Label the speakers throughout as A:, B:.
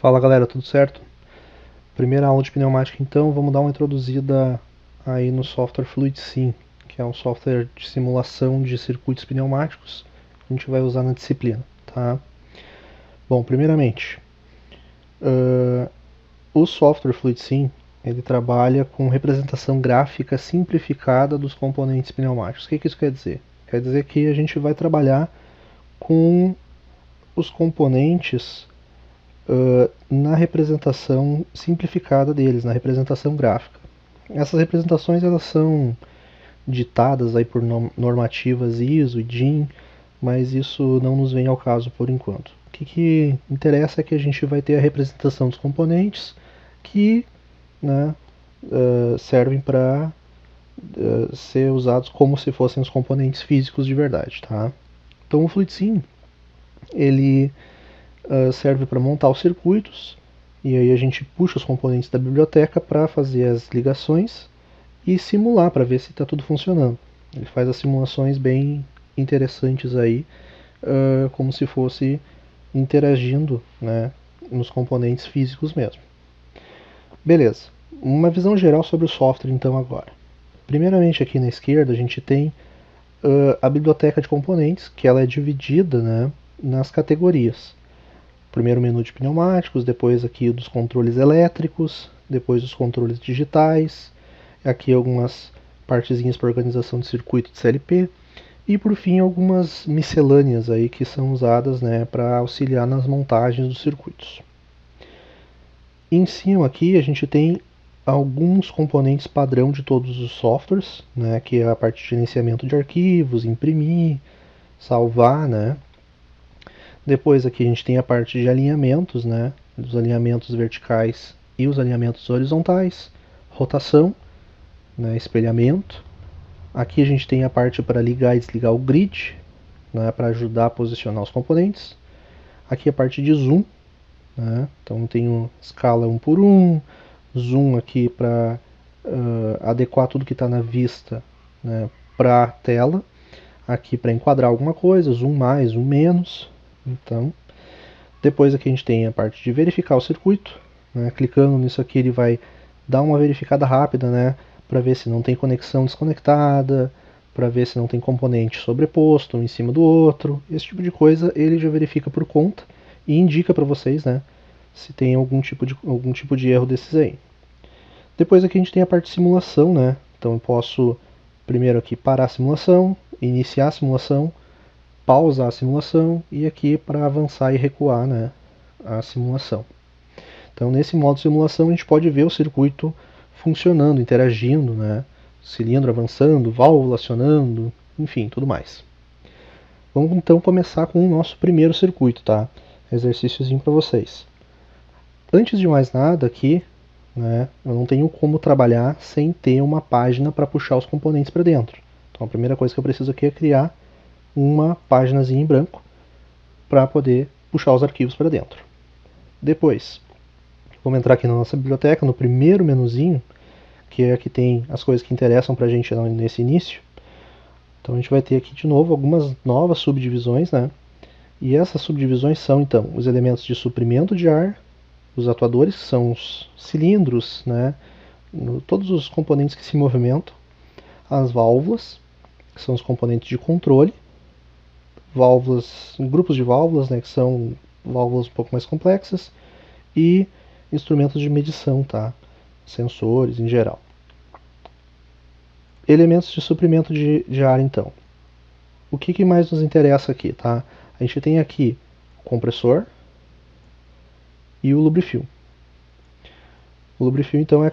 A: Fala galera, tudo certo? Primeira aula de pneumática então, vamos dar uma introduzida aí no software FluidSim, que é um software de simulação de circuitos pneumáticos que a gente vai usar na disciplina, tá? Bom, primeiramente, o software FluidSim, ele trabalha com representação gráfica simplificada dos componentes pneumáticos. O que isso quer dizer? Quer dizer que a gente vai trabalhar com os componentes na representação simplificada deles, na representação gráfica. Essas representações elas são ditadas aí por normativas ISO e DIN, mas isso não nos vem ao caso por enquanto. O que interessa é que a gente vai ter a representação dos componentes que, né, servem para ser usados como se fossem os componentes físicos de verdade, tá? Então o FluidSim ele serve para montar os circuitos, e aí a gente puxa os componentes da biblioteca para fazer as ligações e simular para ver se está tudo funcionando. Ele faz as simulações bem interessantes aí, como se fosse interagindo, né, nos componentes físicos mesmo. Beleza, uma visão geral sobre o software então agora. Primeiramente aqui na esquerda a gente tem a biblioteca de componentes, que ela é dividida, né, nas categorias. Primeiro menu de pneumáticos, depois aqui dos controles elétricos, depois dos controles digitais, aqui algumas partezinhas para organização de circuito de CLP, e por fim algumas miscelâneas aí que são usadas, né, para auxiliar nas montagens dos circuitos. Em cima aqui a gente tem alguns componentes padrão de todos os softwares, né, que é a parte de gerenciamento de arquivos, imprimir, salvar, né. Depois aqui a gente tem a parte de alinhamentos, né, dos alinhamentos verticais e os alinhamentos horizontais, rotação, né, espelhamento. Aqui a gente tem a parte para ligar e desligar o grid, né, para ajudar a posicionar os componentes. Aqui a parte de zoom, né, então tem escala 1 por 1, zoom aqui para adequar tudo que está na vista, né, para a tela. Aqui para enquadrar alguma coisa, zoom mais, zoom menos. Então, depois aqui a gente tem a parte de verificar o circuito, né? Clicando nisso aqui ele vai dar uma verificada rápida, né, para ver se não tem conexão desconectada, para ver se não tem componente sobreposto um em cima do outro. Esse tipo de coisa ele já verifica por conta e indica para vocês, né, se tem algum tipo de erro desses aí. Depois aqui a gente tem a parte de simulação, né? Então eu posso primeiro aqui parar a simulação, iniciar a simulação, pausar a simulação e aqui para avançar e recuar, né, a simulação. Então nesse modo de simulação a gente pode ver o circuito funcionando, interagindo, né, cilindro avançando, válvula acionando, enfim, tudo mais. Vamos então começar com o nosso primeiro circuito, tá? Exercíciozinho para vocês. Antes de mais nada aqui, né, eu não tenho como trabalhar sem ter uma página para puxar os componentes para dentro. Então a primeira coisa que eu preciso aqui é criar uma páginazinha em branco para poder puxar os arquivos para dentro. Depois, vamos entrar aqui na nossa biblioteca, no primeiro menuzinho, que é que tem as coisas que interessam para a gente nesse início. Então a gente vai ter aqui de novo algumas novas subdivisões, né? E essas subdivisões são então os elementos de suprimento de ar, os atuadores, que são os cilindros, né? Todos os componentes que se movimentam, as válvulas, que são os componentes de controle, válvulas, grupos de válvulas, né, que são válvulas um pouco mais complexas, e instrumentos de medição, tá? Sensores em geral. Elementos de suprimento de ar, então. O que mais nos interessa aqui, tá? A gente tem aqui o compressor e o lubrifilm. O lubrifilm, então, é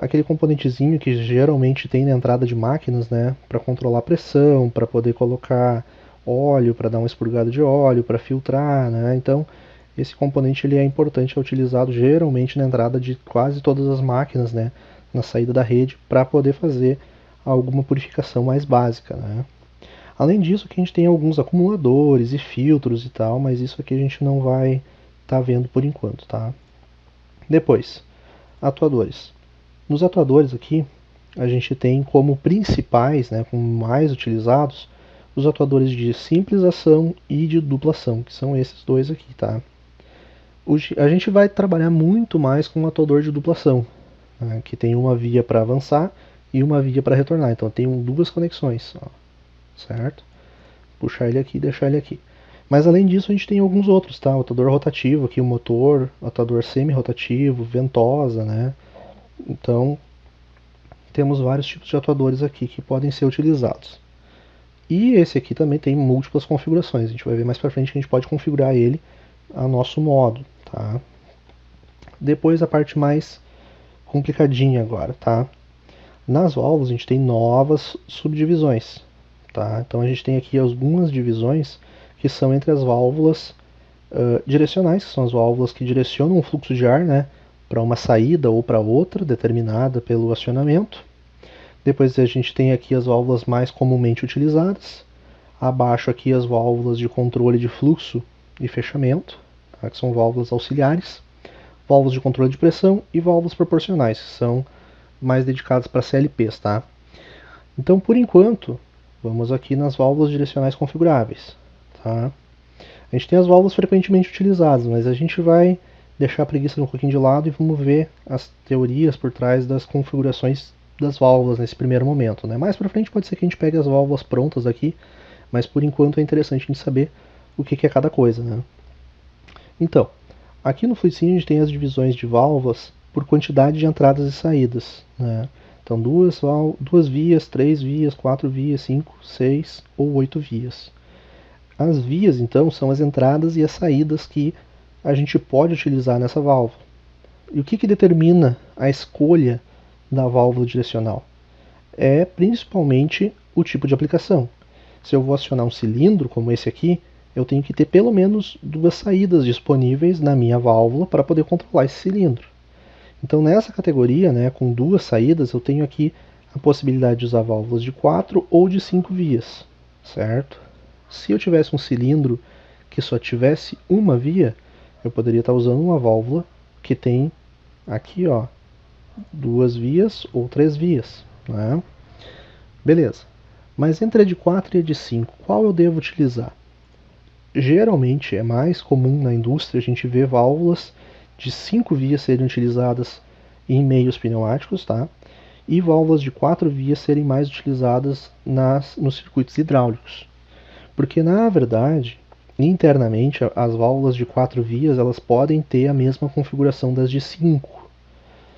A: aquele componentezinho que geralmente tem na entrada de máquinas, né, para controlar a pressão, para poder colocar óleo, para dar uma expurgada de óleo, para filtrar, né? Então esse componente ele é importante, é utilizado geralmente na entrada de quase todas as máquinas, né, na saída da rede, para poder fazer alguma purificação mais básica, né? Além disso, aqui a gente tem alguns acumuladores e filtros e tal, mas isso aqui a gente não vai estar vendo por enquanto, tá? Depois, atuadores. Nos atuadores aqui, a gente tem como principais, né, como mais utilizados, os atuadores de simples ação e de dupla ação, que são esses dois aqui, tá? A gente vai trabalhar muito mais com um atodor de duplação, né, que tem uma via para avançar e uma via para retornar. Então tem duas conexões, ó, certo? Puxar ele aqui e deixar ele aqui. Mas além disso a gente tem alguns outros, tá? O atodor rotativo aqui, o motor, atodor semi-rotativo, ventosa, né? Então temos vários tipos de atuadores aqui que podem ser utilizados. E esse aqui também tem múltiplas configurações. A gente vai ver mais para frente que a gente pode configurar ele a nosso modo, tá? Depois a parte mais complicadinha agora, tá? Nas válvulas a gente tem novas subdivisões, tá? Então a gente tem aqui algumas divisões que são entre as válvulas direcionais, que são as válvulas que direcionam o fluxo de ar, né, para uma saída ou para outra, determinada pelo acionamento. Depois a gente tem aqui as válvulas mais comumente utilizadas. Abaixo aqui as válvulas de controle de fluxo e fechamento, tá, que são válvulas auxiliares. Válvulas de controle de pressão e válvulas proporcionais, que são mais dedicadas para CLPs, tá? Então, por enquanto, vamos aqui nas válvulas direcionais configuráveis, tá? A gente tem as válvulas frequentemente utilizadas, mas a gente vai deixar a preguiça um pouquinho de lado e vamos ver as teorias por trás das configurações das válvulas nesse primeiro momento, né? Mais para frente pode ser que a gente pegue as válvulas prontas aqui, mas por enquanto é interessante a gente saber o que é cada coisa, né? Então, aqui no FluidSim a gente tem as divisões de válvulas por quantidade de entradas e saídas, né? Então, duas vias, 3 vias, 4 vias, 5, 6 ou 8 vias. As vias, então, são as entradas e as saídas que a gente pode utilizar nessa válvula. E o que determina a escolha da válvula direcional? É principalmente o tipo de aplicação. Se eu vou acionar um cilindro, como esse aqui, eu tenho que ter pelo menos duas saídas disponíveis na minha válvula para poder controlar esse cilindro. Então nessa categoria, né, com duas saídas, eu tenho aqui a possibilidade de usar válvulas de 4 ou de 5 vias, certo? Se eu tivesse um cilindro que só tivesse uma via, eu poderia estar usando uma válvula que tem aqui, ó, duas vias ou 3 vias, né? Beleza. Mas entre a de 4 e a de 5, qual eu devo utilizar? Geralmente é mais comum na indústria a gente ver válvulas de 5 vias serem utilizadas em meios pneumáticos, tá? E válvulas de 4 vias serem mais utilizadas nos circuitos hidráulicos. Porque na verdade, internamente, as válvulas de 4 vias elas podem ter a mesma configuração das de 5.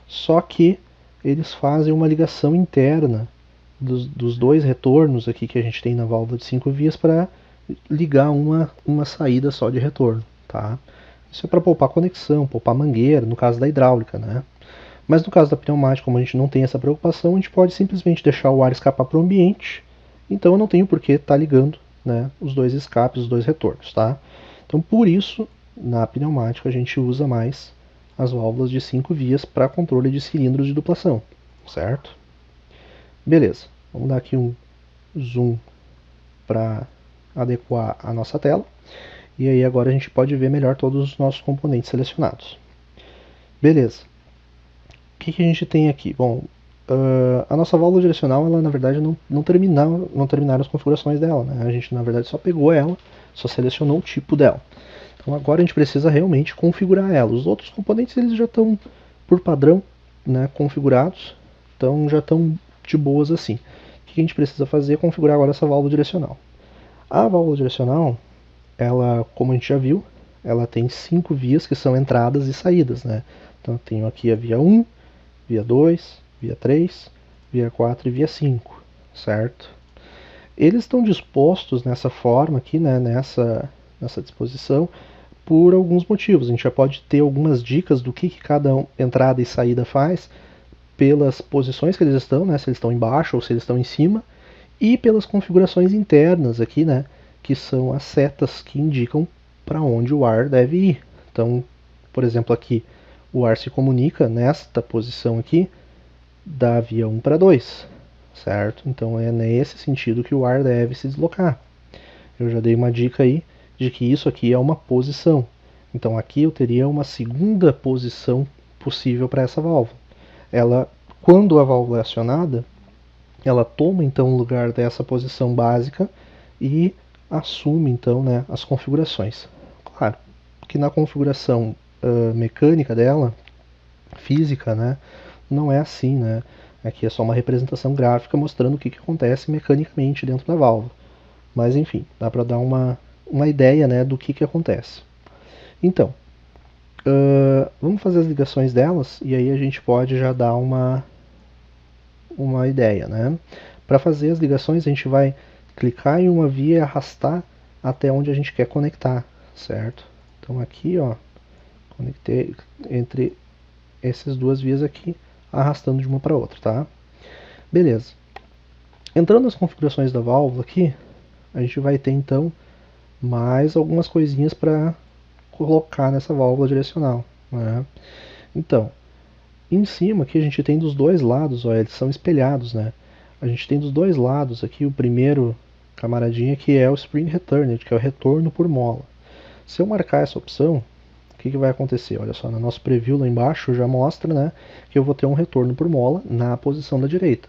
A: Só que eles fazem uma ligação interna dos dois retornos aqui que a gente tem na válvula de 5 vias para ligar uma saída só de retorno, tá? Isso é para poupar conexão, poupar mangueira, no caso da hidráulica, né? Mas no caso da pneumática, como a gente não tem essa preocupação, a gente pode simplesmente deixar o ar escapar para o ambiente, então eu não tenho por que estar ligando, né, os dois escapes, os dois retornos, tá? Então por isso, na pneumática a gente usa mais as válvulas de 5 vias para controle de cilindros de duplação, certo? Beleza, vamos dar aqui um zoom para adequar a nossa tela. E aí agora a gente pode ver melhor todos os nossos componentes selecionados. Beleza. O que a gente tem aqui? Bom, a nossa válvula direcional, ela na verdade não terminaram as configurações dela, né? A gente na verdade só pegou ela, só selecionou o tipo dela. Então agora a gente precisa realmente configurar ela. Os outros componentes eles já estão por padrão, né, configurados, então já estão de boas assim. O que a gente precisa fazer é configurar agora essa válvula direcional. A válvula direcional, ela, como a gente já viu, ela tem 5 vias que são entradas e saídas, né? Então eu tenho aqui a via 1, via 2, via 3, via 4 e via 5, certo? Eles estão dispostos nessa forma aqui, né, nessa disposição, por alguns motivos. A gente já pode ter algumas dicas do que cada entrada e saída faz, pelas posições que eles estão, né, se eles estão embaixo ou se eles estão em cima, e pelas configurações internas aqui, né, que são as setas que indicam para onde o ar deve ir. Então, por exemplo, aqui o ar se comunica nesta posição aqui da via 1 para 2, certo? Então é nesse sentido que o ar deve se deslocar. Eu já dei uma dica aí de que isso aqui é uma posição. Então aqui eu teria uma segunda posição possível para essa válvula. Ela, quando a válvula é acionada, ela toma então o lugar dessa posição básica e assume então, né, as configurações. Claro que na configuração mecânica dela, física, né, não é assim, né? Aqui é só uma representação gráfica mostrando o que acontece mecanicamente dentro da válvula. Mas enfim, dá para dar uma ideia, né, do que acontece. Então, vamos fazer as ligações delas e aí a gente pode já dar uma ideia, né? Para fazer as ligações a gente vai clicar em uma via e arrastar até onde a gente quer conectar, certo? Então aqui, ó, conectei entre essas duas vias aqui, arrastando de uma para outra, tá? Beleza. Entrando nas configurações da válvula aqui, a gente vai ter então mais algumas coisinhas para colocar nessa válvula direcional, né? Então, em cima aqui a gente tem dos dois lados, ó, eles são espelhados, né? A gente tem dos dois lados aqui o primeiro camaradinha que é o Spring Returned, que é o retorno por mola. Se eu marcar essa opção, o que vai acontecer? Olha só, no nosso preview lá embaixo já mostra, né, que eu vou ter um retorno por mola na posição da direita.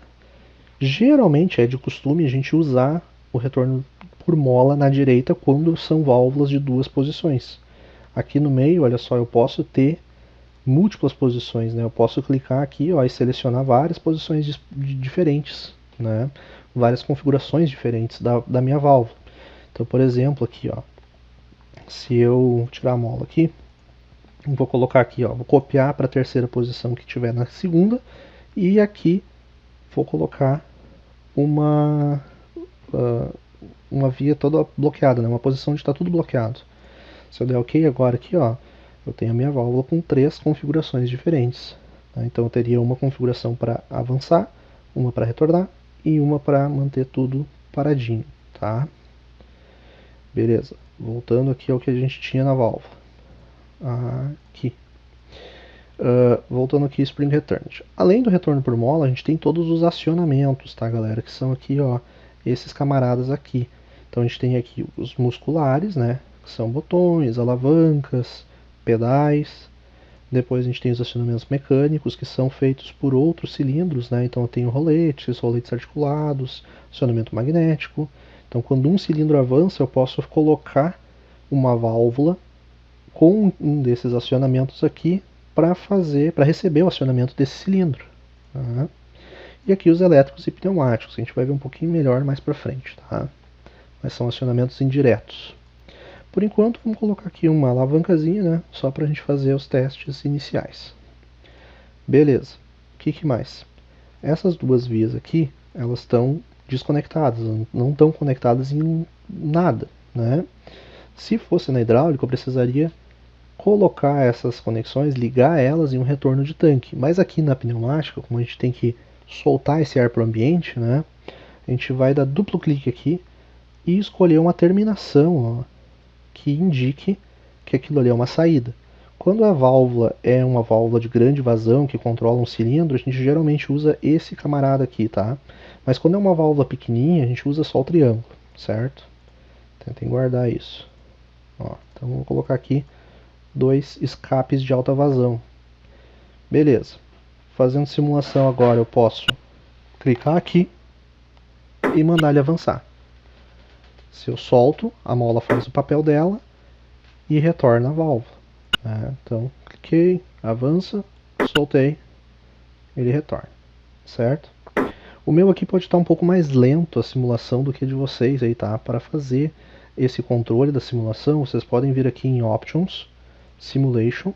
A: Geralmente é de costume a gente usar o retorno por mola na direita quando são válvulas de duas posições. Aqui no meio, olha só, eu posso ter múltiplas posições, né? Eu posso clicar aqui, ó, e selecionar várias posições diferentes, né? Várias configurações diferentes da minha válvula. Então, por exemplo, aqui, ó, se eu tirar a mola aqui, vou colocar aqui, ó, vou copiar para a terceira posição que tiver na segunda e aqui vou colocar uma uma via toda bloqueada, né? Uma posição onde está tudo bloqueado. Se eu der OK agora aqui, ó, eu tenho a minha válvula com 3 configurações diferentes. Tá? Então eu teria uma configuração para avançar, uma para retornar e uma para manter tudo paradinho. Tá? Beleza, voltando aqui ao que a gente tinha na válvula. Aqui. Voltando aqui, Spring Returned. Além do retorno por mola, a gente tem todos os acionamentos, tá, galera? Que são aqui, ó, esses camaradas aqui. Então a gente tem aqui os musculares, né? Que são botões, alavancas, pedais. Depois a gente tem os acionamentos mecânicos, que são feitos por outros cilindros, né? Então eu tenho roletes articulados, acionamento magnético. Então quando um cilindro avança, eu posso colocar uma válvula com um desses acionamentos aqui para receber o acionamento desse cilindro. Tá? E aqui os elétricos e pneumáticos, a gente vai ver um pouquinho melhor mais para frente, tá? Mas são acionamentos indiretos. Por enquanto, vamos colocar aqui uma alavancazinha, né? Só para a gente fazer os testes iniciais. Beleza. O que mais? Essas duas vias aqui, elas estão desconectadas, não estão conectadas em nada, né? Se fosse na hidráulica, eu precisaria colocar essas conexões, ligar elas em um retorno de tanque. Mas aqui na pneumática, como a gente tem que soltar esse ar para o ambiente, né? A gente vai dar duplo clique aqui e escolher uma terminação, ó, que indique que aquilo ali é uma saída. Quando a válvula é uma válvula de grande vazão que controla um cilindro, a gente geralmente usa esse camarada aqui, tá? Mas quando é uma válvula pequenininha, a gente usa só o triângulo, certo? Tentem guardar isso. Ó, então vou colocar aqui 2 escapes de alta vazão. Beleza. Fazendo simulação agora, eu posso clicar aqui e mandar ele avançar. Se eu solto, a mola faz o papel dela e retorna a válvula. Então, cliquei, avança, soltei, ele retorna, certo? O meu aqui pode estar um pouco mais lento a simulação do que a de vocês aí, tá? Para fazer esse controle da simulação, vocês podem vir aqui em Options, Simulation,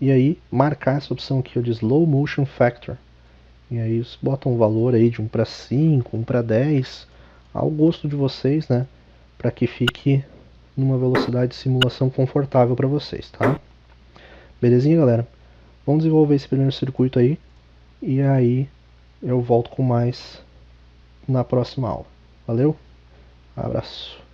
A: e aí marcar essa opção aqui de Slow Motion Factor. E aí vocês botam um valor aí de 1 para 5, 1 para 10, ao gosto de vocês, né? Para que fique numa velocidade de simulação confortável para vocês, tá? Belezinha, galera? Vamos desenvolver esse primeiro circuito aí, e aí eu volto com mais na próxima aula. Valeu? Abraço.